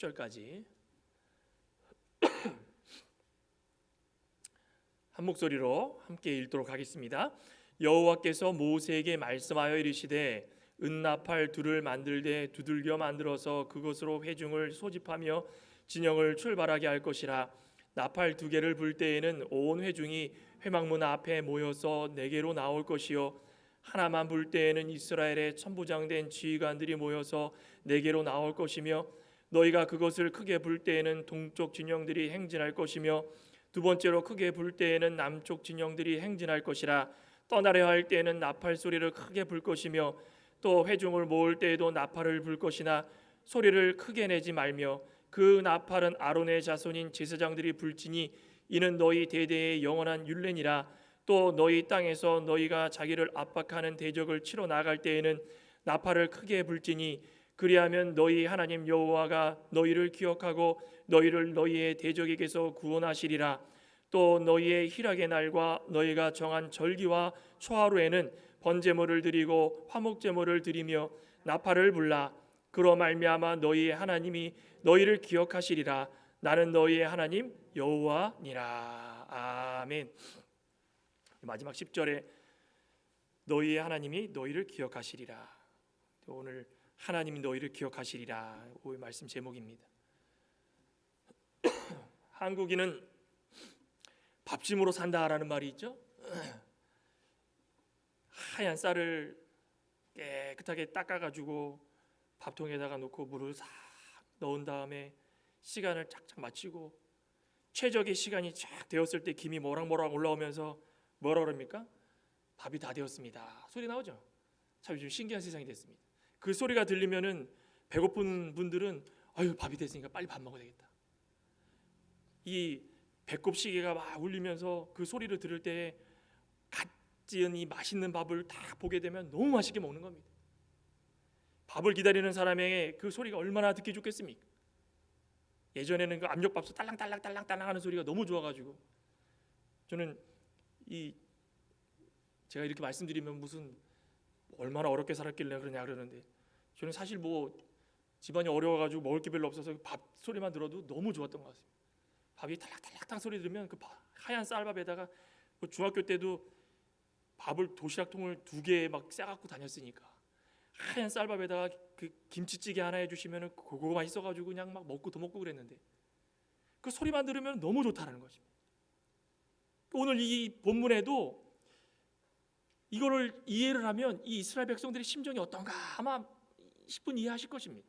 10절까지 한 목소리로 함께 읽도록 하겠습니다. 여호와께서 모세에게 말씀하여 이르시되 은나팔 둘을 만들되 두들겨 만들어서 그것으로 회중을 소집하며 진영을 출발하게 할 것이라. 나팔 두 개를 불 때에는 온 회중이 회막문 앞에 모여서 네개로 나올 것이요 하나만 불 때에는 이스라엘의 천부장된 지휘관들이 모여서 네개로 나올 것이며 너희가 그것을 크게 불 때에는 동쪽 진영들이 행진할 것이며 두 번째로 크게 불 때에는 남쪽 진영들이 행진할 것이라. 떠나려 할 때에는 나팔 소리를 크게 불 것이며 또 회중을 모을 때에도 나팔을 불 것이나 소리를 크게 내지 말며 그 나팔은 아론의 자손인 제사장들이 불지니 이는 너희 대대의 영원한 율례니라. 또 너희 땅에서 너희가 자기를 압박하는 대적을 치러 나갈 때에는 나팔을 크게 불지니 그리하면 너희 하나님 여호와가 너희를 기억하고 너희를 너희의 대적에게서 구원하시리라. 또 너희의 희락의 날과 너희가 정한 절기와 초하루에는 번제물을 드리고 화목제물을 드리며 나팔을 불라. 그로 말미암아 너희의 하나님이 너희를 기억하시리라. 나는 너희의 하나님 여호와니라. 아멘. 마지막 10절에 너희의 하나님이 너희를 기억하시리라. 오늘 하나님이 너희를 기억하시리라. 오늘 말씀 제목입니다. 한국인은 밥심으로 산다라는 말이 있죠. 하얀 쌀을 깨끗하게 닦아가지고 밥통에다가 놓고 물을 싹 넣은 다음에 시간을 쫙쫙 맞추고 최적의 시간이 쫙 되었을 때 김이 모락모락 올라오면서 뭐라 그럽니까? 밥이 다 되었습니다. 소리 나오죠? 참 요즘 신기한 세상이 됐습니다. 그 소리가 들리면은 배고픈 분들은 아유 밥이 됐으니까 빨리 밥 먹어야 되겠다. 이 배꼽 시계가 막 울리면서 그 소리를 들을 때 갓 지은 이 맛있는 밥을 딱 보게 되면 너무 맛있게 먹는 겁니다. 밥을 기다리는 사람의 그 소리가 얼마나 듣기 좋겠습니까? 예전에는 그 압력밥솥 딸랑딸랑딸랑딸랑 하는 소리가 너무 좋아가지고 저는 제가 이렇게 말씀드리면 무슨 얼마나 어렵게 살았길래 그러냐 그러는데 저는 사실 뭐 집안이 어려워가지고 먹을 게 별로 없어서 밥 소리만 들어도 너무 좋았던 것 같습니다. 밥이 탈락탈락 소리 들으면 그 하얀 쌀밥에다가 중학교 때도 밥을 도시락통을 2개 막 싸갖고 다녔으니까 하얀 쌀밥에다가 그 김치찌개 하나 해주시면은 그거 맛있어가지고 그냥 막 먹고 더 먹고 그랬는데 그 소리만 들으면 너무 좋다는 것입니다. 오늘 이 본문에도 이거를 이해를 하면 이 이스라엘 백성들의 심정이 어떤가 아마 10분 이해하실 것입니다.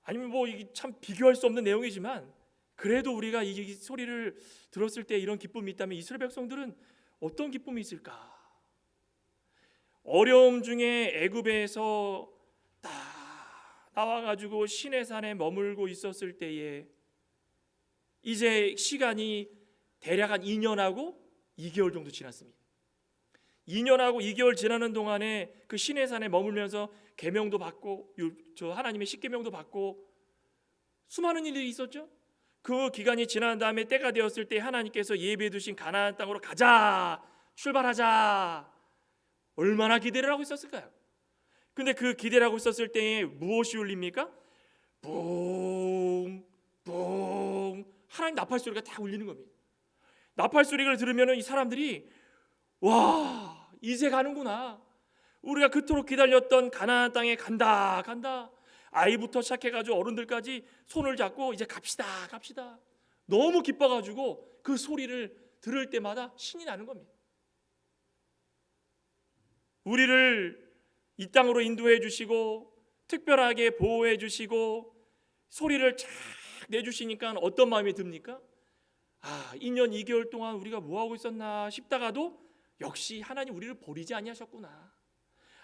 아니면 뭐 이게 참 비교할 수 없는 내용이지만 그래도 우리가 이 소리를 들었을 때 이런 기쁨이 있다면 이스라엘 백성들은 어떤 기쁨이 있을까? 어려움 중에 애굽에서 딱 나와가지고 시내산에 머물고 있었을 때에 이제 시간이 대략 한 2년하고 2개월 정도 지났습니다. 2년하고 2개월 지나는 동안에 그 시내산에 머물면서 계명도 받고 저 하나님의 십계명도 받고 수많은 일들이 있었죠. 그 기간이 지난 다음에 때가 되었을 때 하나님께서 예비해 두신 가나안 땅으로 가자, 출발하자. 얼마나 기대를 하고 있었을까요? 근데 그 기대를 하고 있었을 때에 무엇이 울립니까? 뿡 뿡 하나님 나팔 소리가 다 울리는 겁니다. 나팔 소리를 들으면 이 사람들이 와 이제 가는구나. 우리가 그토록 기다렸던 가나안 땅에 간다. 아이부터 시작해가지고 어른들까지 손을 잡고 이제 갑시다. 너무 기뻐가지고 그 소리를 들을 때마다 신이 나는 겁니다. 우리를 이 땅으로 인도해 주시고 특별하게 보호해 주시고 소리를 쫙 내주시니까 어떤 마음이 듭니까? 2년 2개월 동안 우리가 뭐하고 있었나 싶다가도 역시 하나님 우리를 버리지 아니하셨구나.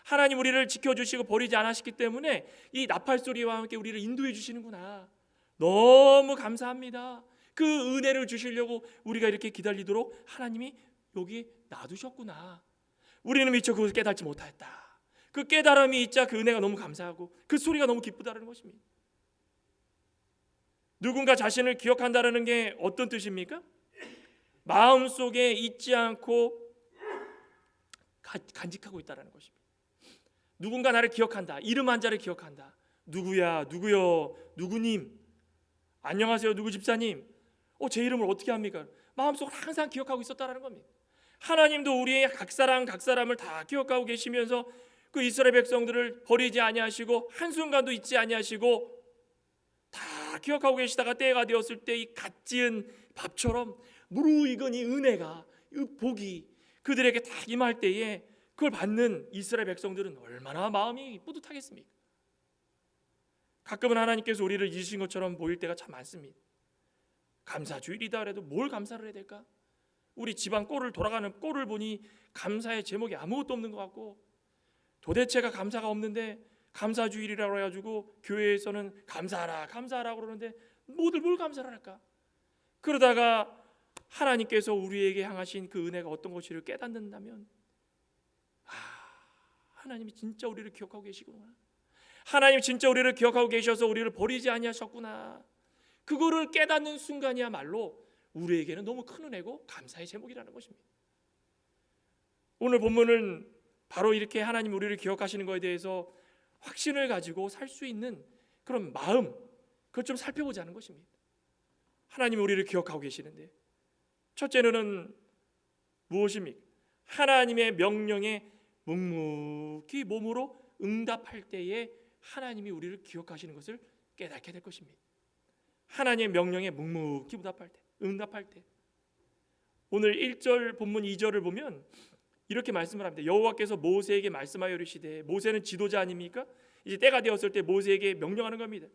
하나님 우리를 지켜주시고 버리지 않으셨기 때문에 이 나팔 소리와 함께 우리를 인도해 주시는구나. 너무 감사합니다. 그 은혜를 주시려고 우리가 이렇게 기다리도록 하나님이 여기 놔두셨구나. 우리는 미처 그것을 깨닫지 못하였다. 그 깨달음이 있자 그 은혜가 너무 감사하고 그 소리가 너무 기쁘다는 것입니다. 누군가 자신을 기억한다는 게 어떤 뜻입니까? 마음속에 잊지 않고 간직하고 있다는 것입니다. 누군가 나를 기억한다. 이름 한 자를 기억한다. 누구야, 누구요, 누구님, 안녕하세요, 누구 집사님, 제 이름을 어떻게 합니까? 마음속으로 항상 기억하고 있었다라는 겁니다. 하나님도 우리의 각 사람을 다 기억하고 계시면서 그 이스라엘 백성들을 버리지 아니하시고 한순간도 잊지 아니하시고 다 기억하고 계시다가 때가 되었을 때 이 갓 지은 밥처럼 무르익은 이 은혜가, 이 복이 그들에게 다 임할 때에 그걸 받는 이스라엘 백성들은 얼마나 마음이 뿌듯하겠습니까? 가끔은 하나님께서 우리를 잊으신 것처럼 보일 때가 참 많습니다. 감사주일이다 그래도 뭘 감사를 해야 될까? 우리 집안 꼴을 돌아가는 꼴을 보니 감사의 제목이 아무것도 없는 것 같고, 도대체가 감사가 없는데 감사주일이라고 해가지고 교회에서는 감사하라 그러는데 모두 뭘 감사를 할까? 그러다가 하나님께서 우리에게 향하신 그 은혜가 어떤 것인지를 깨닫는다면, 하나님이 진짜 우리를 기억하고 계시구나, 하나님 진짜 우리를 기억하고 계셔서 우리를 버리지 아니하셨구나, 그거를 깨닫는 순간이야말로 우리에게는 너무 큰 은혜고 감사의 제목이라는 것입니다. 오늘 본문은 바로 이렇게 하나님 우리를 기억하시는 것에 대해서 확신을 가지고 살 수 있는 그런 마음, 그걸 좀 살펴보자는 것입니다. 하나님 우리를 기억하고 계시는데, 첫째는 무엇입니까? 하나님의 명령에 묵묵히 몸으로 응답할 때에 하나님이 우리를 기억하시는 것을 깨닫게 될 것입니다. 하나님의 명령에 묵묵히 응답할 때. 오늘 1절 본문 2절을 보면 이렇게 말씀을 합니다. 여호와께서 모세에게 말씀하여 이르시되, 모세는 지도자 아닙니까? 이제 때가 되었을 때 모세에게 명령하는 겁니다.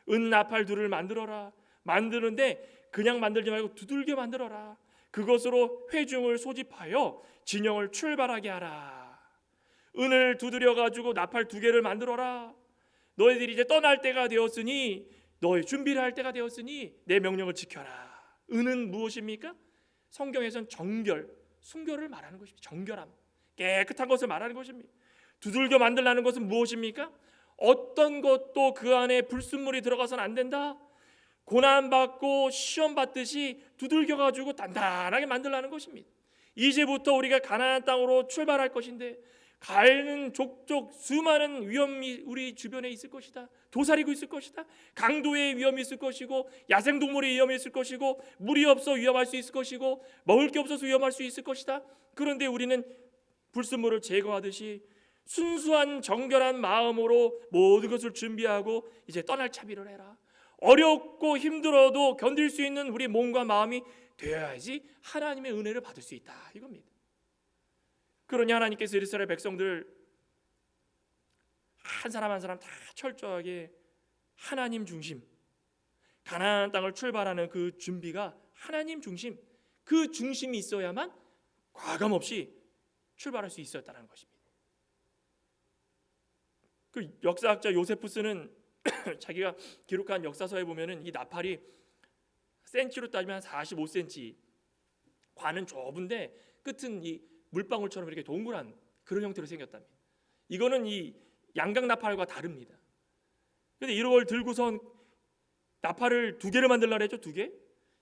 은나팔 둘을 만들어라. 만드는데 그냥 만들지 말고 두들겨 만들어라. 그것으로 회중을 소집하여 진영을 출발하게 하라. 은을 두드려 가지고 나팔 2개를 만들어라. 너희들이 이제 떠날 때가 되었으니, 너희 준비를 할 때가 되었으니 내 명령을 지켜라. 은은 무엇입니까? 성경에서는 정결, 순결을 말하는 것입니다. 정결함, 깨끗한 것을 말하는 것입니다. 두들겨 만들라는 것은 무엇입니까? 어떤 것도 그 안에 불순물이 들어가서는 안 된다. 고난받고 시험 받듯이 두들겨 가지고 단단하게 만들라는 것입니다. 이제부터 우리가 가나안 땅으로 출발할 것인데, 가는 족족 수많은 위험이 우리 주변에 있을 것이다. 도사리고 있을 것이다. 강도의 위험이 있을 것이고, 야생동물의 위험이 있을 것이고, 물이 없어 위험할 수 있을 것이고, 먹을 게 없어서 위험할 수 있을 것이다. 그런데 우리는 불순물을 제거하듯이 순수한 정결한 마음으로 모든 것을 준비하고 이제 떠날 차비를 해라. 어렵고 힘들어도 견딜 수 있는 우리 몸과 마음이 되어야지 하나님의 은혜를 받을 수 있다, 이겁니다. 그러니 하나님께서 이스라엘 백성들 한 사람 한 사람 다 철저하게 하나님 중심, 가나안 땅을 출발하는 그 준비가 하나님 중심, 그 중심이 있어야만 과감 없이 출발할 수 있었다는 것입니다. 그 역사학자 요세푸스는 자기가 기록한 역사서에 보면은 이 나팔이 센치로 따지면 45cm, 관은 좁은데 끝은 이 물방울처럼 이렇게 동그란 그런 형태로 생겼답니다. 이거는 이 양각 나팔과 다릅니다. 그런데 이걸 들고선 나팔을 2개를 만들려고 했죠. 2개?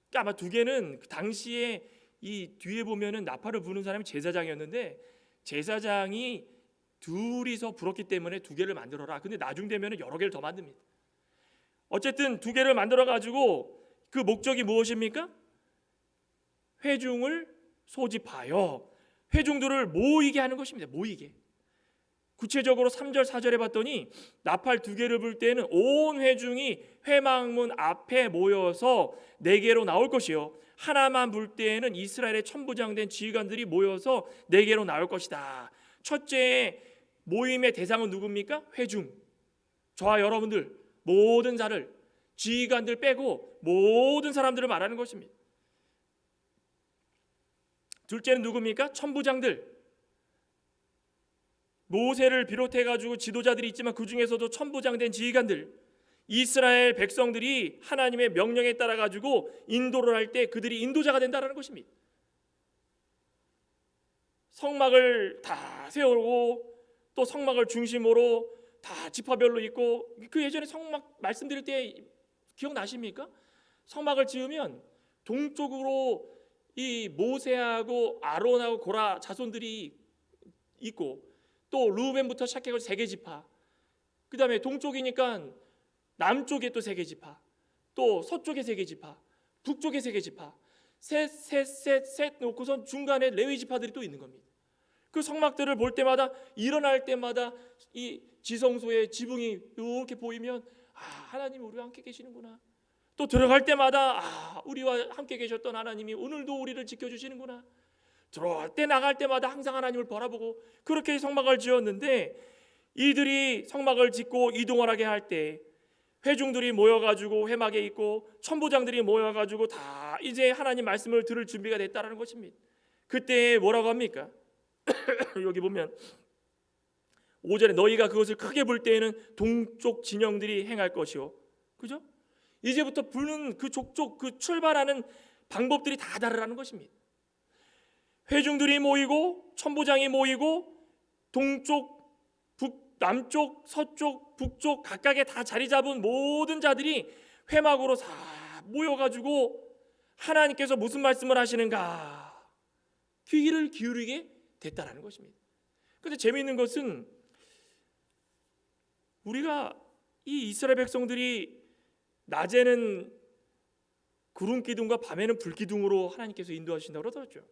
그러니까 아마 2개는 그 당시에 이 뒤에 보면은 나팔을 부는 사람이 제사장이었는데, 제사장이 둘이서 불었기 때문에 2개를 만들어라. 근데 나중 되면은 여러 개를 더 만듭니다. 어쨌든 2개를 만들어 가지고 그 목적이 무엇입니까? 회중을 소집하여 회중들을 모이게 하는 것입니다. 모이게. 구체적으로 3절 4절에 봤더니 나팔 2개를 불 때에는 온 회중이 회막문 앞에 모여서 4개로 나올 것이요, 하나만 불 때에는 이스라엘의 천부장된 지휘관들이 모여서 4개로 나올 것이다. 첫째 모임의 대상은 누굽니까? 회중. 저와 여러분들 모든 자를, 지휘관들 빼고 모든 사람들을 말하는 것입니다. 둘째는 누굽니까? 천부장들. 모세를 비롯해 가지고 지도자들이 있지만 그 중에서도 천부장된 지휘관들, 이스라엘 백성들이 하나님의 명령에 따라 가지고 인도를 할 때 그들이 인도자가 된다는 것입니다. 성막을 다 세우고 또 성막을 중심으로 다 지파별로 있고, 그 예전에 성막 말씀드릴 때 기억나십니까? 성막을 지으면 동쪽으로 이 모세하고 아론하고 고라 자손들이 있고, 또 루벤부터 시작해서 3개 지파, 그 다음에 동쪽이니까 남쪽에 또 세 개 지파, 또 서쪽에 세 개 지파, 북쪽에 세 개 지파, 셋 놓고선 중간에 레위 지파들이 또 있는 겁니다. 그 성막들을 볼 때마다, 일어날 때마다 이 지성소의 지붕이 이렇게 보이면 하나님이 우리와 함께 계시는구나. 또 들어갈 때마다 우리와 함께 계셨던 하나님이 오늘도 우리를 지켜주시는구나. 들어갈 때 나갈 때마다 항상 하나님을 바라보고 그렇게 성막을 지었는데, 이들이 성막을 짓고 이동을 하게 할 때 회중들이 모여가지고 회막에 있고 천부장들이 모여가지고 다 이제 하나님 말씀을 들을 준비가 됐다라는 것입니다. 그때 뭐라고 합니까? 여기 보면 5절에 너희가 그것을 크게 불 때에는 동쪽 진영들이 행할 것이요, 그죠? 이제부터 부는 그 족족 그 출발하는 방법들이 다 다르라는 것입니다. 회중들이 모이고 천부장이 모이고 동쪽, 남쪽, 서쪽, 북쪽 각각에 다 자리 잡은 모든 자들이 회막으로 다 모여가지고 하나님께서 무슨 말씀을 하시는가 귀를 기울이게 됐다라는 것입니다. 그런데 재미있는 것은 우리가 이 이스라엘 백성들이 낮에는 구름 기둥과 밤에는 불 기둥으로 하나님께서 인도하신다고 그러더죠.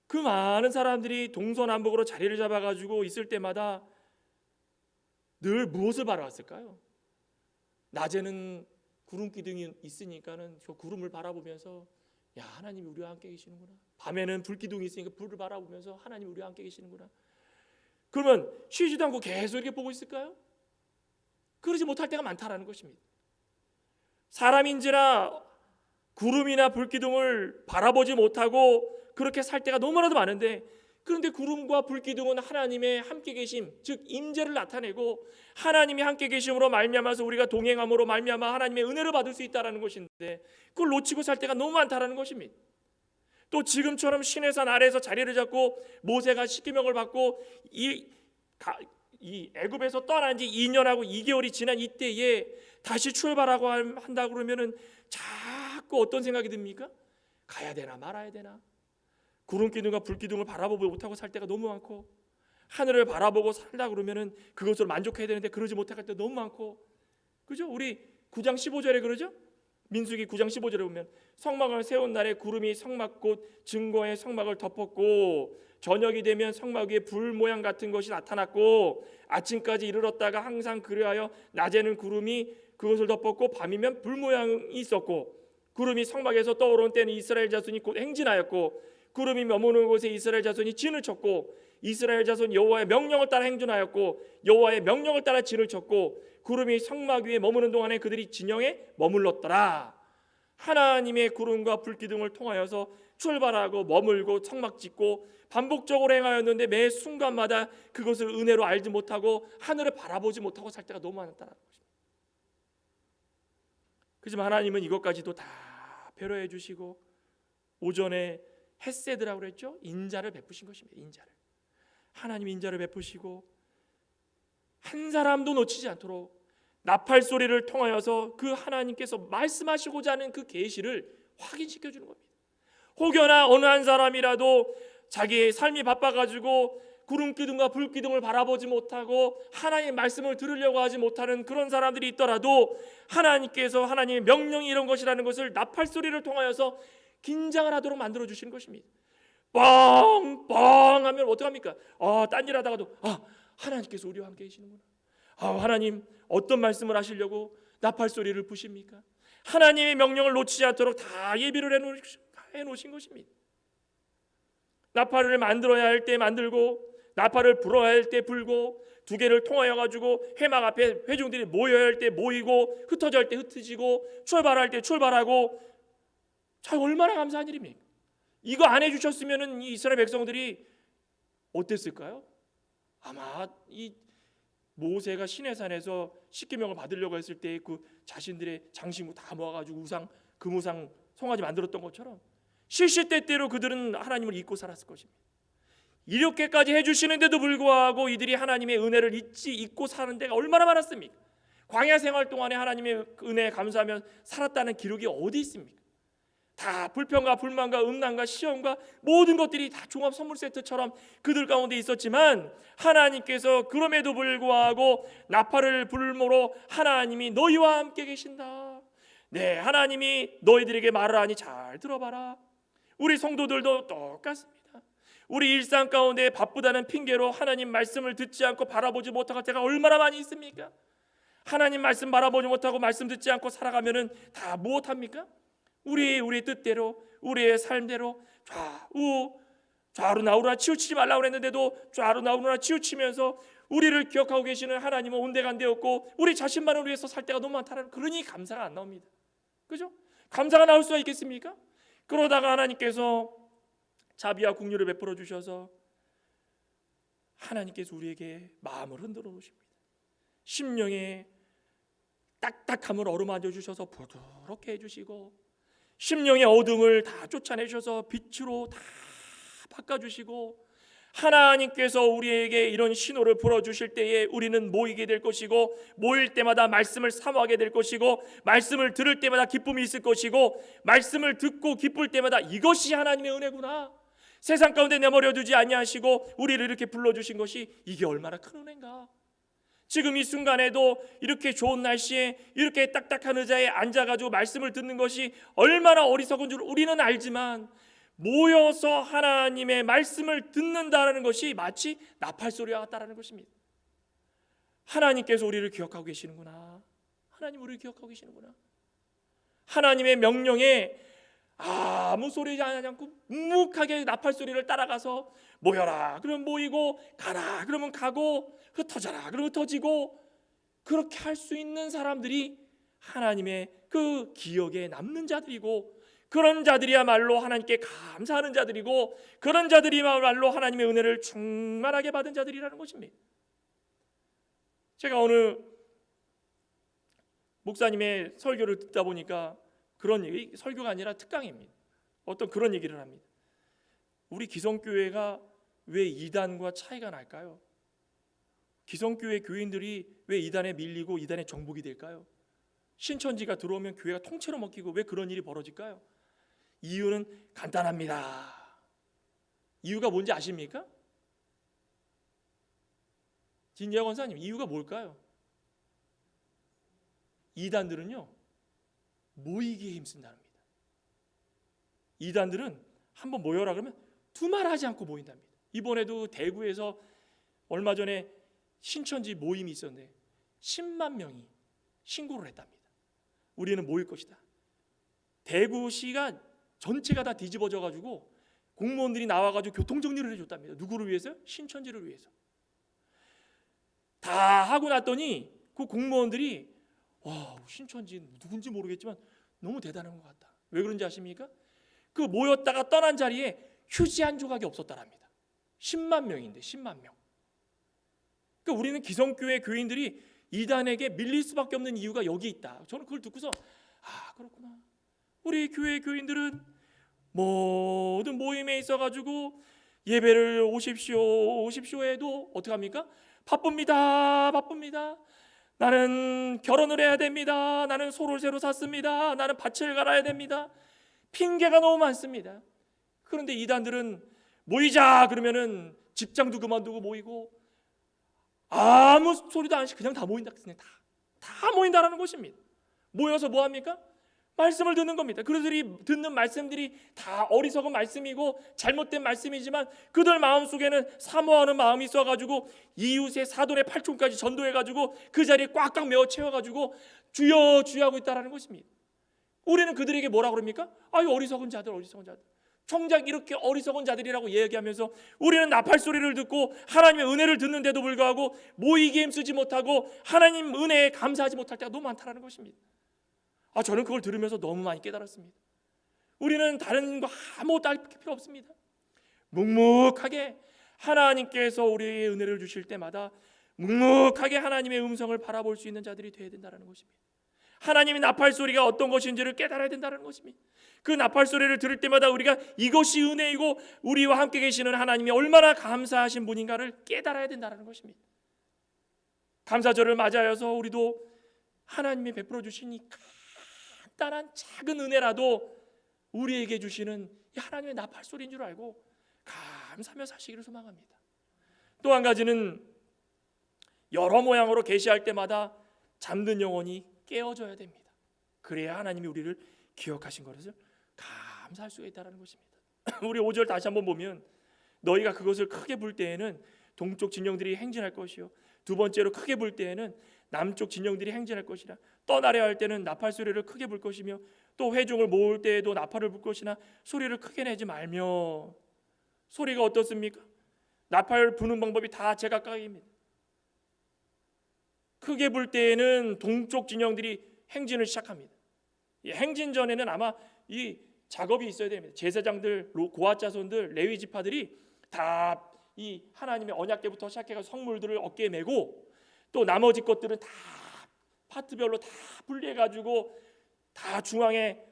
그 많은 사람들이 동서남북으로 자리를 잡아가지고 있을 때마다 늘 무엇을 바라왔을까요? 낮에는 구름 기둥이 있으니까는 저 구름을 바라보면서 야, 하나님이 우리와 함께 계시는구나. 밤에는 불 기둥이 있으니까 불을 바라보면서 하나님이 우리와 함께 계시는구나. 그러면 쉬지도 않고 계속 이렇게 보고 있을까요? 그러지 못할 때가 많다라는 것입니다. 사람인지라 구름이나 불 기둥을 바라보지 못하고 그렇게 살 때가 너무나도 많은데, 그런데 구름과 불 기둥은 하나님의 함께 계심, 즉 임재를 나타내고 하나님이 함께 계심으로 말미암아서 우리가 동행함으로 말미암아 하나님의 은혜를 받을 수 있다라는 것인데, 그걸 놓치고 살 때가 너무 많다라는 것입니다. 또 지금처럼 시내산 아래에서 자리를 잡고 모세가 십계명을 받고 이 애굽에서 떠난 지 2년하고 2개월이 지난 이때에 다시 출발하고 한다 그러면은 자꾸 어떤 생각이 듭니까? 가야 되나 말아야 되나? 구름 기둥과 불 기둥을 바라보지 못하고 살 때가 너무 많고, 하늘을 바라보고 살다 그러면은 그것을 만족해야 되는데 그러지 못할 때 너무 많고, 그죠? 우리 9장 15절에 그러죠? 민수기 9장 15절에 보면 성막을 세운 날에 구름이 성막 곧 증거의 성막을 덮었고 저녁이 되면 성막 위에 불 모양 같은 것이 나타났고 아침까지 이르렀다가 항상 그리하여 낮에는 구름이 그것을 덮었고 밤이면 불 모양이 있었고, 구름이 성막에서 떠오른 때는 이스라엘 자손이 곧 행진하였고 구름이 머무는 곳에 이스라엘 자손이 진을 쳤고 이스라엘 자손 여호와의 명령을 따라 행진하였고 여호와의 명령을 따라 진을 쳤고 구름이 성막 위에 머무는 동안에 그들이 진영에 머물렀더라. 하나님의 구름과 불 기둥을 통하여서 출발하고 머물고 성막 짓고 반복적으로 행하였는데 매 순간마다 그것을 은혜로 알지 못하고 하늘을 바라보지 못하고 살 때가 너무 많았다는 것입니다. 그렇지만 하나님은 이것까지도 다 배려해 주시고 오전에 헤세드라고 그랬죠? 인자를 베푸신 것입니다. 인자를. 하나님 인자를 베푸시고 한 사람도 놓치지 않도록 나팔 소리를 통하여서 그 하나님께서 말씀하시고자 하는 그 계시를 확인시켜 주는 겁니다. 혹여나 어느 한 사람이라도 자기의 삶이 바빠가지고 구름 기둥과 불 기둥을 바라보지 못하고 하나님의 말씀을 들으려고 하지 못하는 그런 사람들이 있더라도 하나님께서 하나님의 명령이 이런 것이라는 것을 나팔 소리를 통하여서 긴장을 하도록 만들어 주시는 것입니다. 뻥뻥 하면 어떡합니까? 딴 일 하다가도 하나님께서 우리와 함께 계시는구나. 하나님 어떤 말씀을 하시려고 나팔 소리를 부십니까? 하나님의 명령을 놓치지 않도록 다 예비를 해놓으신 것입니다. 나팔을 만들어야 할 때 만들고 나팔을 불어야 할 때 불고 두 개를 통하여 가지고 회막 앞에 회중들이 모여야 할 때 모이고 흩어져 할 때 흩어지고 출발할 때 출발하고, 참 얼마나 감사한 일입니까? 이거 안 해주셨으면 이 이스라엘 백성들이 어땠을까요? 아마 이 모세가 시내산에서 십계명을 받으려고 했을 때 그 자신들의 장신구 다 모아가지고 우상, 금우상, 송아지 만들었던 것처럼 실시때때로 그들은 하나님을 잊고 살았을 것입니다. 이렇게까지 해주시는데도 불구하고 이들이 하나님의 은혜를 잊고 사는 데가 얼마나 많았습니까? 광야 생활 동안에 하나님의 은혜에 감사하며 살았다는 기록이 어디 있습니까? 다 불평과 불만과 음란과 시험과 모든 것들이 다 종합 선물 세트처럼 그들 가운데 있었지만 하나님께서 그럼에도 불구하고 나팔을 불므로 하나님이 너희와 함께 계신다. 네, 하나님이 너희들에게 말을 하니 잘 들어봐라. 우리 성도들도 똑같습니다. 우리 일상 가운데 바쁘다는 핑계로 하나님 말씀을 듣지 않고 바라보지 못하고 때가 얼마나 많이 있습니까? 하나님 말씀 바라보지 못하고 말씀 듣지 않고 살아가면은 다 무엇합니까? 우리의 뜻대로, 우리의 삶대로 좌로 나오나 치우치지 말라고 그랬는데도 좌로 나오나 치우치면서 우리를 기억하고 계시는 하나님은 온데간데 없고 우리 자신만을 위해서 살 때가 너무 많다는, 그러니 감사가 안 나옵니다. 그죠? 감사가 나올 수가 있겠습니까? 그러다가 하나님께서 자비와 긍휼을 베풀어 주셔서 하나님께서 우리에게 마음을 흔들어 놓으십니다. 심령에 딱딱함을 어루만져 주셔서 부드럽게 해주시고, 심령의 어둠을 다 쫓아내셔서 빛으로 다 바꿔주시고, 하나님께서 우리에게 이런 신호를 불어주실 때에 우리는 모이게 될 것이고, 모일 때마다 말씀을 사모하게 될 것이고, 말씀을 들을 때마다 기쁨이 있을 것이고, 말씀을 듣고 기쁠 때마다 이것이 하나님의 은혜구나, 세상 가운데 내버려 두지 아니하시고 우리를 이렇게 불러주신 것이 이게 얼마나 큰 은혜인가. 지금 이 순간에도 이렇게 좋은 날씨에 이렇게 딱딱한 의자에 앉아가지고 말씀을 듣는 것이 얼마나 어리석은 줄 우리는 알지만, 모여서 하나님의 말씀을 듣는다는 것이 마치 나팔소리와 같다는 것입니다. 하나님께서 우리를 기억하고 계시는구나. 하나님 우리를 기억하고 계시는구나. 하나님의 명령에 아무 소리 하지 않고 묵묵하게 나팔소리를 따라가서 모여라 그러면 모이고, 가라 그러면 가고, 흩어져라 그러면 흩어지고, 그렇게 할 수 있는 사람들이 하나님의 그 기억에 남는 자들이고, 그런 자들이야말로 하나님께 감사하는 자들이고, 그런 자들이야말로 하나님의 은혜를 충만하게 받은 자들이라는 것입니다. 제가 어느 목사님의 설교를 듣다 보니까 그런 얘기, 설교가 아니라 특강입니다. 어떤 그런 얘기를 합니다. 우리 기성교회가 왜 이단과 차이가 날까요? 기성교회 교인들이 왜 이단에 밀리고 이단에 정복이 될까요? 신천지가 들어오면 교회가 통째로 먹히고 왜 그런 일이 벌어질까요? 이유는 간단합니다. 이유가 뭔지 아십니까? 진지아 권사님, 이유가 뭘까요? 이단들은요, 모이기에 힘쓴답니다. 이단들은 한번 모여라 그러면 두말하지 않고 모인답니다. 이번에도 대구에서 얼마 전에 신천지 모임이 있었는데 10만 명이 신고를 했답니다. 우리는 모일 것이다. 대구시가 전체가 다 뒤집어져 가지고 공무원들이 나와가지고 교통정리를 해줬답니다. 누구를 위해서요? 신천지를 위해서. 다 하고 났더니 그 공무원들이 신천지 누군지 모르겠지만 너무 대단한 것 같다. 왜 그런지 아십니까? 그 모였다가 떠난 자리에 휴지 한 조각이 없었다랍니다. 10만 명인데 10만 명. 그러니까 우리는 기성교회 교인들이 이단에게 밀릴 수밖에 없는 이유가 여기 있다. 저는 그걸 듣고서 그렇구나. 우리 교회 교인들은 모든 모임에 있어가지고 예배를 오십시오 해도 어떻게 합니까? 바쁩니다. 나는 결혼을 해야 됩니다. 나는 소를 새로 샀습니다. 나는 밭을 갈아야 됩니다. 핑계가 너무 많습니다. 그런데 이단들은 모이자 그러면은 직장도 그만두고 모이고 아무 소리도 안 하시고 그냥 다 모인다. 다 모인다라는 것입니다. 모여서 뭐 합니까? 말씀을 듣는 겁니다. 그들이 듣는 말씀들이 다 어리석은 말씀이고 잘못된 말씀이지만 그들 마음속에는 사모하는 마음이 있어가지고 이웃의 사돈의 팔촌까지 전도해가지고 그 자리에 꽉꽉 메워 채워가지고 주여 주여 하고 있다는 것입니다. 우리는 그들에게 뭐라 그럽니까? 어리석은 자들. 정작 이렇게 어리석은 자들이라고 얘기하면서 우리는 나팔소리를 듣고 하나님의 은혜를 듣는데도 불구하고 모이기에 힘쓰지 못하고 하나님 은혜에 감사하지 못할 때가 너무 많다는 것입니다. 저는 그걸 들으면서 너무 많이 깨달았습니다. 우리는 다른 거 아무것도 할 필요 없습니다. 묵묵하게 하나님께서 우리의 은혜를 주실 때마다 묵묵하게 하나님의 음성을 바라볼 수 있는 자들이 되어야 된다는 것입니다. 하나님의 나팔소리가 어떤 것인지를 깨달아야 된다는 것입니다. 그 나팔소리를 들을 때마다 우리가 이것이 은혜이고 우리와 함께 계시는 하나님이 얼마나 감사하신 분인가를 깨달아야 된다는 것입니다. 감사절을 맞이하여서 우리도 하나님이 베풀어 주신 이 간단한 작은 은혜라도 우리에게 주시는 이 하나님의 나팔 소리인 줄 알고 감사하며 사시기를 소망합니다. 또 한 가지는 여러 모양으로 계시할 때마다 잠든 영혼이 깨어져야 됩니다. 그래야 하나님이 우리를 기억하신 것을 감사할 수가 있다는 것입니다. 우리 5절 다시 한번 보면 너희가 그것을 크게 불 때에는 동쪽 진영들이 행진할 것이요 두 번째로 크게 불 때에는 남쪽 진영들이 행진할 것이라 떠나려 할 때는 나팔 소리를 크게 불 것이며 또 회중을 모을 때에도 나팔을 불 것이나 소리를 크게 내지 말며. 소리가 어떻습니까? 나팔 부는 방법이 다 제각각입니다. 크게 불 때에는 동쪽 진영들이 행진을 시작합니다. 이 행진 전에는 아마 이 작업이 있어야 됩니다. 제사장들, 고앗 자손들, 레위 지파들이 다 이 하나님의 언약궤부터 시작해서 성물들을 어깨에 메고 또 나머지 것들은 다 파트별로 다 분리해가지고 다 중앙에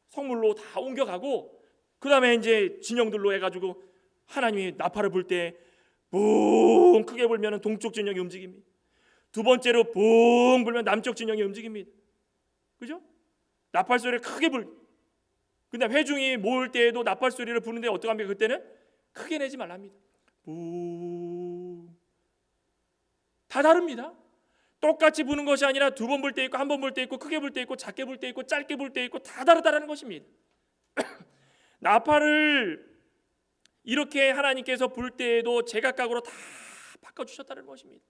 성물로 다 옮겨가고 그 다음에 이제 진영들로 해가지고 하나님이 나팔을 불 때 붕 크게 불면 동쪽 진영이 움직입니다. 두 번째로 붕 불면 남쪽 진영이 움직입니다. 그죠? 나팔 소리를 크게 근데 회중이 모을 때에도 나팔 소리를 부는데 어떻게 합니까? 그때는 크게 내지 말랍니다. 붕. 다 다릅니다. 똑같이 부는 것이 아니라 두 번 불 때 있고 한 번 불 때 있고 크게 불 때 있고 작게 불 때 있고 짧게 불 때 있고 다 다르다라는 것입니다. 나팔을 이렇게 하나님께서 불 때에도 제각각으로 다 바꿔주셨다는 것입니다.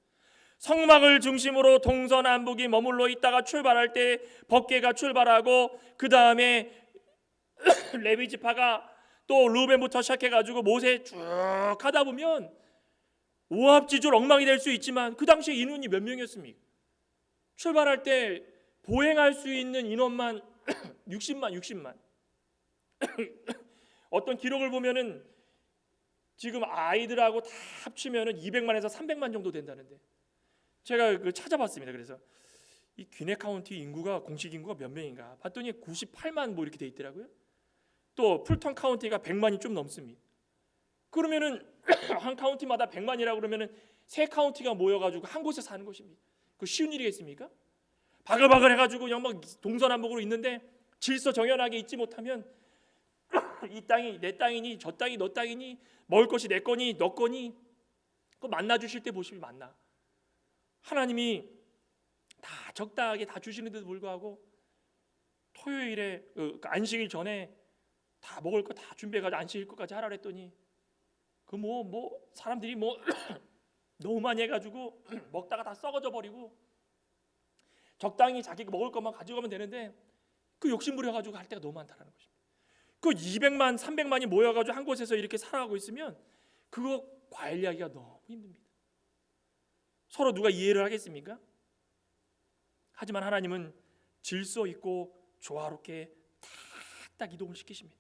성막을 중심으로 동서남북이 머물러 있다가 출발할 때 법궤가 출발하고 그 다음에 레위 지파가 또 루벤부터 시작해가지고 모세 쭉 하다 보면 오합지졸 엉망이 될 수 있지만 그 당시에 인원이 몇 명이었습니까? 출발할 때 보행할 수 있는 인원만 60만 어떤 기록을 보면은 지금 아이들하고 다 합치면은 200만에서 300만 정도 된다는데 제가 그 찾아봤습니다. 그래서 이 귀네 카운티 인구가 공식 인구가 몇 명인가 봤더니 98만 뭐 이렇게 돼 있더라고요. 또 풀턴 카운티가 100만이 좀 넘습니다. 그러면은 한 카운티마다 100만이라고 그러면은 세 카운티가 모여가지고 한 곳에 사는 것입니다. 그 쉬운 일이겠습니까? 바글바글 해가지고 그냥 막 동서남북으로 있는데 질서 정연하게 있지 못하면 이 땅이 내 땅이니 저 땅이 너 땅이니 먹을 것이 내 거니 너 거니 그 만나 주실 때 보시면 만나 하나님이 다 적당하게 다 주시는데도 불구하고 토요일에 안식일 전에 다 먹을 거 다 준비해가지고 안식일 것까지 하라 그랬더니 그 사람들이 너무 많이 해가지고 먹다가 다 썩어져 버리고 적당히 자기가 먹을 것만 가져가면 되는데 그 욕심 부려가지고 할 때가 너무 많다는 것입니다. 그 200만 300만이 모여가지고 한 곳에서 이렇게 살아가고 있으면 그거 관리하기가 너무 힘듭니다. 서로 누가 이해를 하겠습니까? 하지만 하나님은 질서 있고 조화롭게 딱 이동을 시키십니다.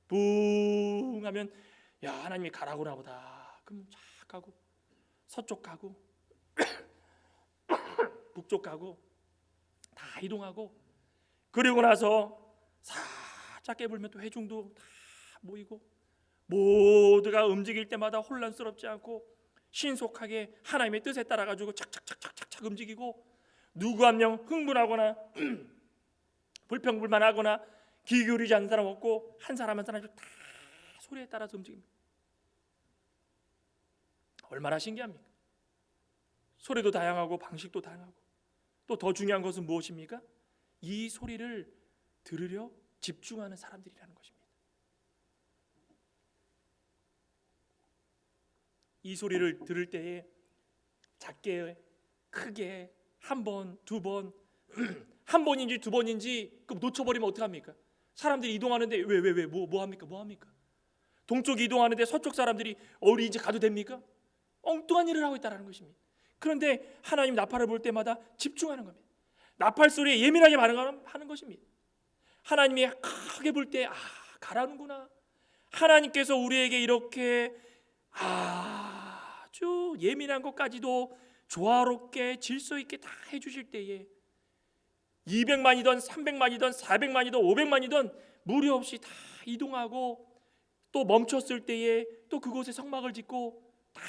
붕 하면 야 하나님이 가라고나 보다. 그럼 쫙 가고 서쪽 가고 북쪽 가고 다 이동하고 그리고 나서 살짝 깨불면 또 회중도 다 모이고 모두가 움직일 때마다 혼란스럽지 않고 신속하게 하나님의 뜻에 따라 가지고 착착착착착 움직이고 누구 한 명 흥분하거나 불평불만하거나 귀 기울이지 않는 사람 없고 한 사람 한 사람씩 다 소리에 따라서 움직입니다. 얼마나 신기합니까? 소리도 다양하고 방식도 다양하고 또 더 중요한 것은 무엇입니까? 이 소리를 들으려 집중하는 사람들이라는 것입니다. 이 소리를 들을 때에 작게 크게 한 번, 두 번, 한 번인지 두 번인지 그럼 놓쳐버리면 어떡합니까? 사람들이 이동하는데 왜 뭐 합니까? 동쪽 이동하는데 서쪽 사람들이 어디 이제 가도 됩니까? 엉뚱한 일을 하고 있다는 것입니다. 그런데 하나님 나팔을 볼 때마다 집중하는 겁니다. 나팔 소리에 예민하게 반응하는 것입니다. 하나님이 크게 불 때 가라는구나. 하나님께서 우리에게 이렇게 아주 예민한 것까지도 조화롭게 질서 있게 다 해주실 때에 200만이든 300만이든 400만이든 500만이든 무리 없이 다 이동하고 또 멈췄을 때에 또 그곳에 성막을 짓고 다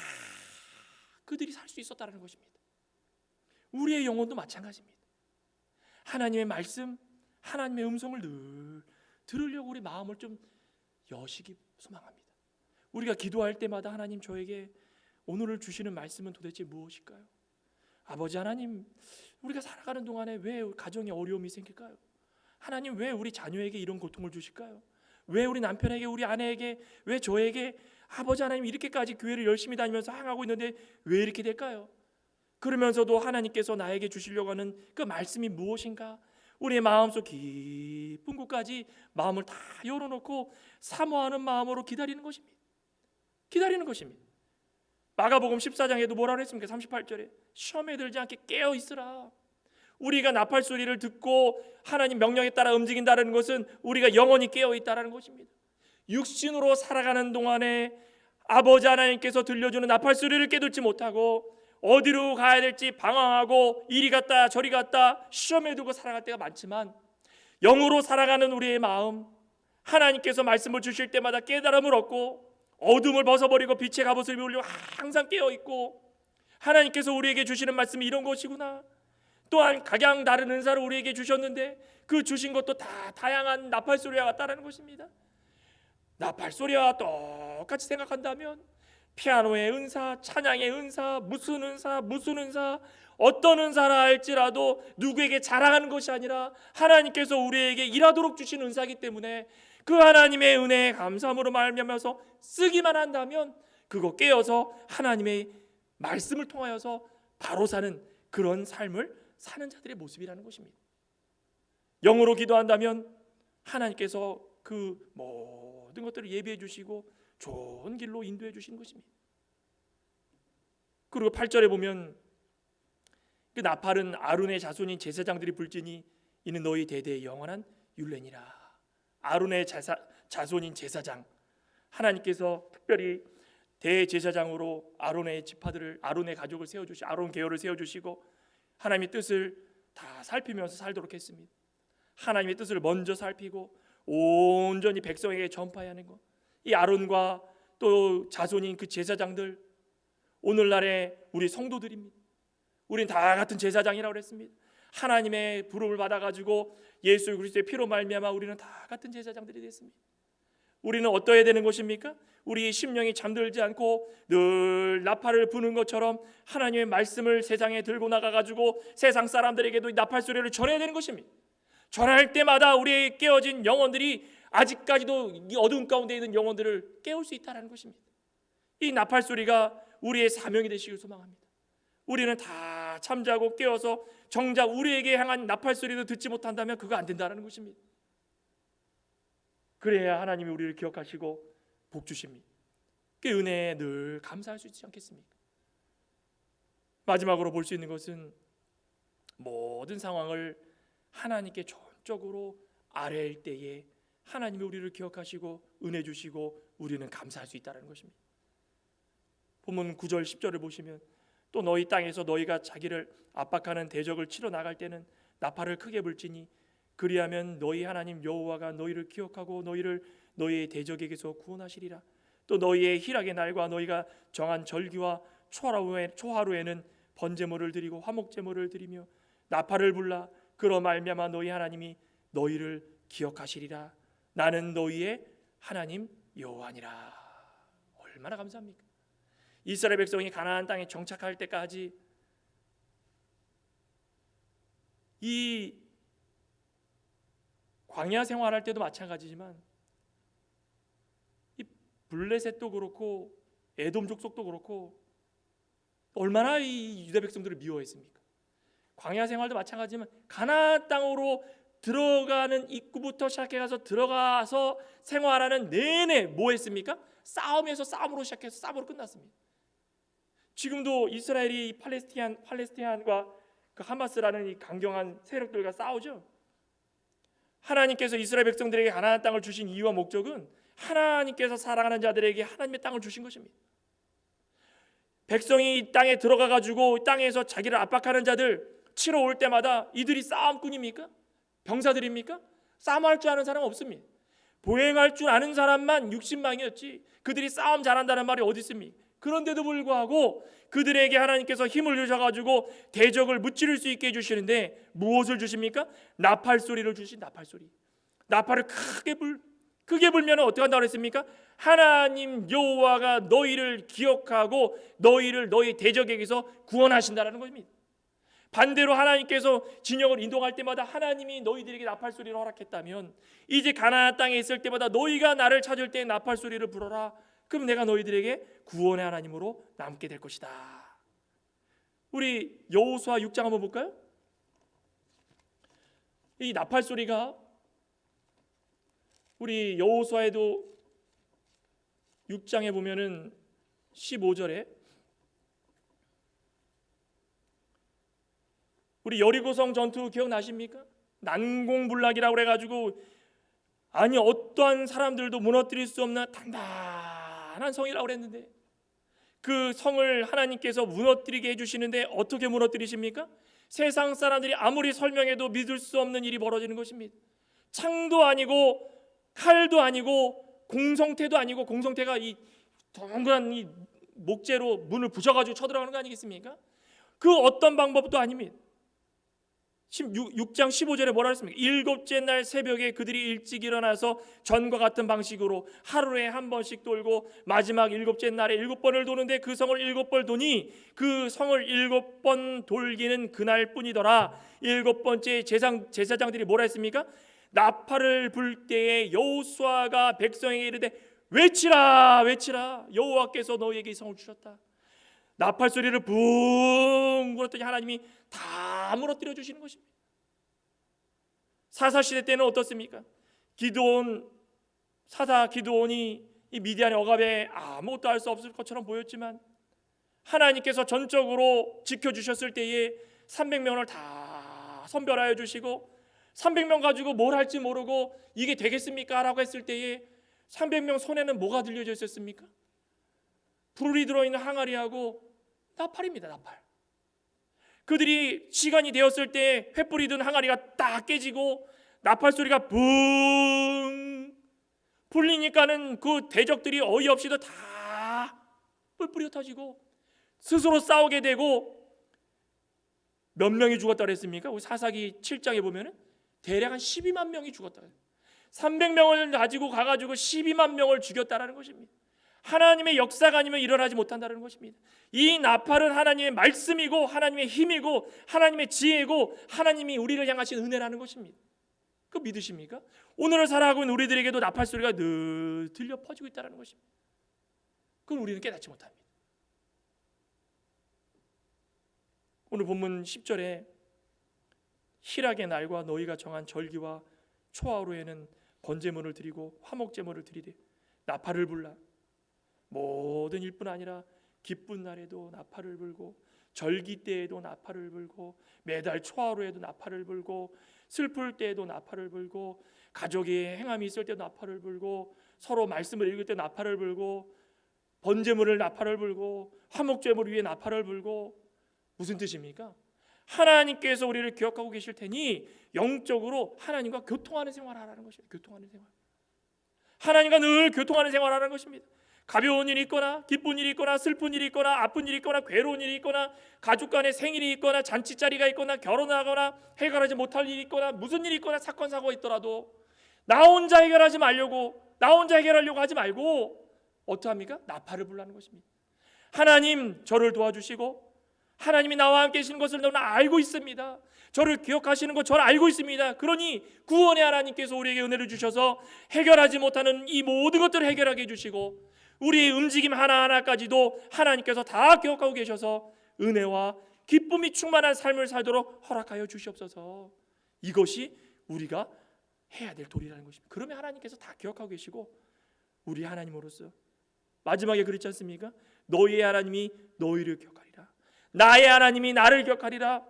그들이 살 수 있었다는 것입니다. 우리의 영혼도 마찬가지입니다. 하나님의 말씀, 하나님의 음성을 늘 들으려고 우리 마음을 좀 여시기 소망합니다. 우리가 기도할 때마다 하나님, 저에게 오늘 주시는 말씀은 도대체 무엇일까요? 아버지 하나님, 우리가 살아가는 동안에 왜 가정에 어려움이 생길까요? 하나님, 왜 우리 자녀에게 이런 고통을 주실까요? 왜 우리 남편에게, 우리 아내에게, 왜 저에게, 아버지 하나님, 이렇게까지 교회를 열심히 다니면서 향하고 있는데 왜 이렇게 될까요? 그러면서도 하나님께서 나에게 주시려고 하는 그 말씀이 무엇인가? 우리의 마음속 깊은 곳까지 마음을 다 열어놓고 사모하는 마음으로 기다리는 것입니다. 기다리는 것입니다. 마가복음 14장에도 뭐라고 했습니까? 38절에 시험에 들지 않게 깨어 있으라. 우리가 나팔 소리를 듣고 하나님 명령에 따라 움직인다는 것은 우리가 영원히 깨어 있다는 것입니다. 육신으로 살아가는 동안에 아버지 하나님께서 들려주는 나팔 소리를 깨닫지 못하고 어디로 가야 될지 방황하고 이리 갔다 저리 갔다 시험에 두고 살아갈 때가 많지만, 영으로 살아가는 우리의 마음, 하나님께서 말씀을 주실 때마다 깨달음을 얻고 어둠을 벗어버리고 빛의 갑옷을 입으려고 항상 깨어있고, 하나님께서 우리에게 주시는 말씀이 이런 것이구나, 또한 각양 다른 은사를 우리에게 주셨는데 그 주신 것도 다 다양한 나팔 소리와 같다는 것입니다. 나팔 소리와 똑같이 생각한다면 피아노의 은사, 찬양의 은사, 무슨 은사, 어떤 은사라 할지라도 누구에게 자랑하는 것이 아니라 하나님께서 우리에게 일하도록 주신 은사이기 때문에 그 하나님의 은혜에 감사함으로 말미암아서 쓰기만 한다면 그거 깨어서 하나님의 말씀을 통하여서 바로 사는 그런 삶을 사는 자들의 모습이라는 것입니다. 영으로 기도한다면 하나님께서 그 모든 것들을 예비해 주시고 좋은 길로 인도해 주시는 것입니다. 그리고 8절에 보면 그 나팔은 아론의 자손인 제사장들이 불지니 이는 너희 대대의 영원한 율례니라. 아론의 자손인 제사장, 하나님께서 특별히 대제사장으로 아론의 지파들을, 아론의 가족을 세워주시고 아론 계열을 세워주시고 하나님의 뜻을 다 살피면서 살도록 했습니다. 하나님의 뜻을 먼저 살피고 온전히 백성에게 전파해야 하는 것, 이 아론과 또 자손인 그 제사장들, 오늘날의 우리 성도들입니다. 우린 다 같은 제사장이라고 그랬습니다. 하나님의 부름을 받아가지고 예수 그리스도의 피로 말미암아 우리는 다 같은 제사장들이 됐습니다. 우리는 어떠해야 되는 것입니까? 우리 심령이 잠들지 않고 늘 나팔을 부는 것처럼 하나님의 말씀을 세상에 들고 나가가지고 세상 사람들에게도 나팔 소리를 전해야 되는 것입니다. 전할 때마다 우리의 깨어진 영혼들이 아직까지도 이 어두운 가운데 있는 영혼들을 깨울 수 있다는 것입니다. 이 나팔 소리가 우리의 사명이 되시길 소망합니다. 우리는 다 잠자고 깨어서 정작 우리에게 향한 나팔 소리도 듣지 못한다면 그거 안 된다는 것입니다. 그래야 하나님이 우리를 기억하시고 복 주십니다. 그 은혜에 늘 감사할 수 있지 않겠습니까? 마지막으로 볼 수 있는 것은 모든 상황을 하나님께 전적으로 아뢰일 때에 하나님이 우리를 기억하시고 은혜 주시고 우리는 감사할 수 있다는 것입니다. 본문 9절 10절을 보시면 또 너희 땅에서 너희가 자기를 압박하는 대적을 치러 나갈 때는 나팔을 크게 불지니 그리하면 너희 하나님 여호와가 너희를 기억하고 너희를 너희의 대적에게서 구원하시리라. 또 너희의 희락의 날과 너희가 정한 절기와 초하루에는 번제물을 드리고 화목제물을 드리며 나팔을 불라 그러 말미암아 너희 하나님이 너희를 기억하시리라. 나는 너희의 하나님 여호와니라. 얼마나 감사합니까? 이스라엘 백성이 가나안 땅에 정착할 때까지 이 광야 생활할 때도 마찬가지지만 이 블레셋도 그렇고 에돔 족속도 그렇고 얼마나 이 유다 백성들을 미워했습니까? 광야 생활도 마찬가지지만 가나안 땅으로 들어가는 입구부터 시작해서 들어가서 생활하는 내내 뭐 했습니까? 싸움에서 싸움으로 시작해서 싸움으로 끝났습니다. 지금도 이스라엘이 팔레스타인과 그 하마스라는 이 강경한 세력들과 싸우죠. 하나님께서 이스라엘 백성들에게 가나안 땅을 주신 이유와 목적은 하나님께서 사랑하는 자들에게 하나님의 땅을 주신 것입니다. 백성이 이 땅에 들어가 가지고 땅에서 자기를 압박하는 자들 치러 올 때마다 이들이 싸움꾼입니까? 병사들입니까? 싸움할 줄 아는 사람 없습니다. 보행할 줄 아는 사람만 60망이었지 그들이 싸움 잘한다는 말이 어디 있습니까? 그런데도 불구하고 그들에게 하나님께서 힘을 주셔가지고 대적을 무찌를 수 있게 해주시는데 무엇을 주십니까? 나팔 소리를 주신 나팔 소리. 나팔을 크게 불면 어떻게 한다고 했습니까? 하나님 여호와가 너희를 기억하고 너희를 너희 대적에게서 구원하신다라는 것입니다. 반대로 하나님께서 진영을 인도할 때마다 하나님이 너희들에게 나팔 소리를 허락했다면 이제 가나안 땅에 있을 때마다 너희가 나를 찾을 때 나팔 소리를 불어라. 그럼 내가 너희들에게 구원의 하나님으로 남게 될 것이다. 우리 여호수아 6장 한번 볼까요? 이 나팔 소리가 우리 여호수아에도 6장에 보면은 15절에 우리 여리고성 전투 기억나십니까? 난공불락이라고 그래가지고 아니 어떠한 사람들도 무너뜨릴 수 없는 단단한 성이라고 그랬는데 그 성을 하나님께서 무너뜨리게 해주시는데 어떻게 무너뜨리십니까? 세상 사람들이 아무리 설명해도 믿을 수 없는 일이 벌어지는 것입니다. 창도 아니고 칼도 아니고 공성태도 아니고 공성태가 이 동그란 이 목재로 문을 부셔가지고 쳐들어가는 거 아니겠습니까? 그 어떤 방법도 아닙니다. 6장 15절에 뭐라 했습니까? 일곱째 날 새벽에 그들이 일찍 일어나서 전과 같은 방식으로 하루에 한 번씩 돌고 마지막 일곱째 날에 7번을 도는데 그 성을 7번 도니 그 성을 7번 돌기는 그날 뿐이더라. 7번째 제사장들이 뭐라 했습니까? 나팔을 불 때에 여호수아가 백성에게 이르되 외치라 외치라 여호와께서 너희에게 이 성을 주셨다. 나팔 소리를 붕 불었더니 하나님이 다 무너뜨려 주시는 것입니다. 사사시대 때는 어떻습니까? 사사 기드온이 이 미디안의 억압에 아무것도 할 수 없을 것처럼 보였지만 하나님께서 전적으로 지켜주셨을 때에 300명을 다 선별하여 주시고 300명 가지고 뭘 할지 모르고 이게 되겠습니까? 라고 했을 때에 300명 손에는 뭐가 들려져 있었습니까? 불이 들어있는 항아리하고 나팔입니다. 나팔. 그들이 시간이 되었을 때 횃불이 든 항아리가 딱 깨지고 나팔 소리가 붕 불리니까는 그 대적들이 어이없이도 다 뿔뿔이 흩어지고 스스로 싸우게 되고 몇 명이 죽었다 그랬습니까? 우리 사사기 7장에 보면은 대략 한 12만 명이 죽었다. 300명을 가지고 가가지고 12만 명을 죽였다라는 것입니다. 하나님의 역사가 아니면 일어나지 못한다는 것입니다. 이 나팔은 하나님의 말씀이고 하나님의 힘이고 하나님의 지혜고 하나님이 우리를 향하신 은혜라는 것입니다. 그거 믿으십니까? 오늘을 살아가고 있는 우리들에게도 나팔 소리가 늘 들려 퍼지고 있다는 것입니다. 그건 우리는 깨닫지 못합니다. 오늘 본문 10절에 희락의 날과 너희가 정한 절기와 초하루에는 번제물을 드리고 화목제물을 드리되 나팔을 불라. 모든 일뿐 아니라 기쁜 날에도 나팔을 불고 절기 때에도 나팔을 불고 매달 초하루에도 나팔을 불고 슬플 때에도 나팔을 불고 가족이 행함이 있을 때도 나팔을 불고 서로 말씀을 읽을 때 나팔을 불고 번제물을 나팔을 불고 화목제물 위에 나팔을 불고 무슨 뜻입니까? 하나님께서 우리를 기억하고 계실 테니 영적으로 하나님과 교통하는 생활을 하라는 것입니다. 교통하는 생활. 하나님과 늘 교통하는 생활을 하라는 것입니다. 가벼운 일이 있거나 기쁜 일이 있거나 슬픈 일이 있거나 아픈 일이 있거나 괴로운 일이 있거나 가족 간에 생일이 있거나 잔치자리가 있거나 결혼하거나 해결하지 못할 일이 있거나 무슨 일이 있거나 사건 사고가 있더라도 나 혼자 해결하려고 하지 말고 어떠합니까? 나팔을 불라는 것입니다. 하나님 저를 도와주시고 하나님이 나와 함께 계시는 것을 너는 알고 있습니다. 저를 기억하시는 것 저를 알고 있습니다. 그러니 구원의 하나님께서 우리에게 은혜를 주셔서 해결하지 못하는 이 모든 것들을 해결하게 해주시고 우리의 움직임 하나하나까지도 하나님께서 다 기억하고 계셔서 은혜와 기쁨이 충만한 삶을 살도록 허락하여 주시옵소서. 이것이 우리가 해야 될 도리라는 것입니다. 그러면 하나님께서 다 기억하고 계시고 우리 하나님으로서 마지막에 그랬지 않습니까? 너희의 하나님이 너희를 기억하리라. 나의 하나님이 나를 기억하리라.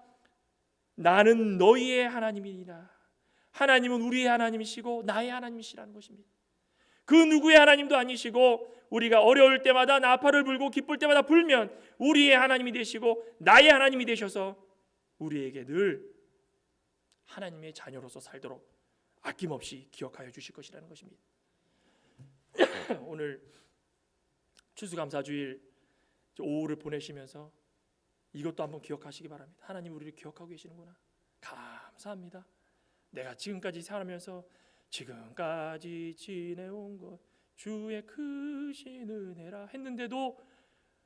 나는 너희의 하나님이니라. 하나님은 우리의 하나님이시고 나의 하나님이시라는 것입니다. 그 누구의 하나님도 아니시고 우리가 어려울 때마다 나팔을 불고 기쁠 때마다 불면 우리의 하나님이 되시고 나의 하나님이 되셔서 우리에게 늘 하나님의 자녀로서 살도록 아낌없이 기억하여 주실 것이라는 것입니다. 오늘 추수감사주일 오후를 보내시면서 이것도 한번 기억하시기 바랍니다. 하나님 우리를 기억하고 계시는구나. 감사합니다. 내가 지금까지 살아면서 지금까지 지내온 것 주의 크신 은혜라 했는데도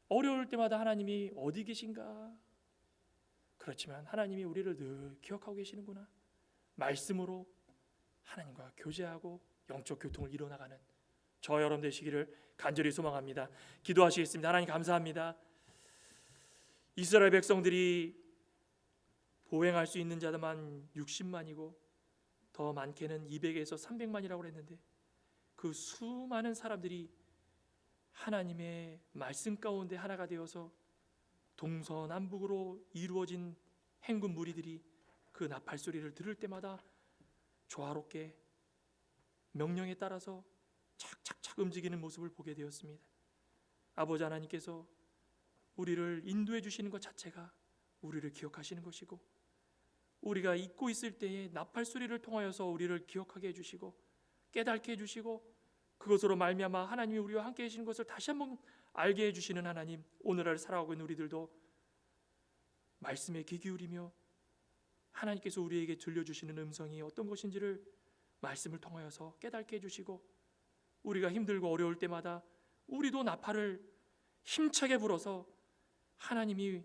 어려울 때마다 하나님이 어디 계신가? 그렇지만 하나님이 우리를 늘 기억하고 계시는구나. 말씀으로 하나님과 교제하고 영적 교통을 이뤄나가는 저 여러분 되시기를 간절히 소망합니다. 기도하시겠습니다. 하나님 감사합니다. 이스라엘 백성들이 보행할 수 있는 자들만 60만이고 더 많게는 200에서 300만이라고 했는데 그 수많은 사람들이 하나님의 말씀 가운데 하나가 되어서 동서남북으로 이루어진 행군 무리들이 그 나팔 소리를 들을 때마다 조화롭게 명령에 따라서 착착착 움직이는 모습을 보게 되었습니다. 아버지 하나님께서 우리를 인도해 주시는 것 자체가 우리를 기억하시는 것이고 우리가 잊고 있을 때에 나팔 소리를 통하여서 우리를 기억하게 해주시고 깨닫게 해주시고 그것으로 말미암아 하나님이 우리와 함께 계시는 것을 다시 한번 알게 해주시는 하나님, 오늘날 살아가고 있는 우리들도 말씀에 귀 기울이며 하나님께서 우리에게 들려주시는 음성이 어떤 것인지를 말씀을 통하여서 깨닫게 해주시고 우리가 힘들고 어려울 때마다 우리도 나팔을 힘차게 불어서 하나님이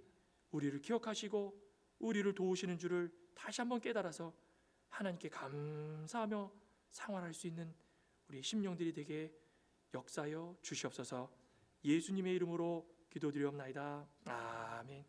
우리를 기억하시고 우리를 도우시는 줄을 다시 한번 깨달아서 하나님께 감사하며 생활할 수 있는 우리 심령들이 되게 역사하여 주시옵소서. 예수님의 이름으로 기도드리옵나이다. 아멘.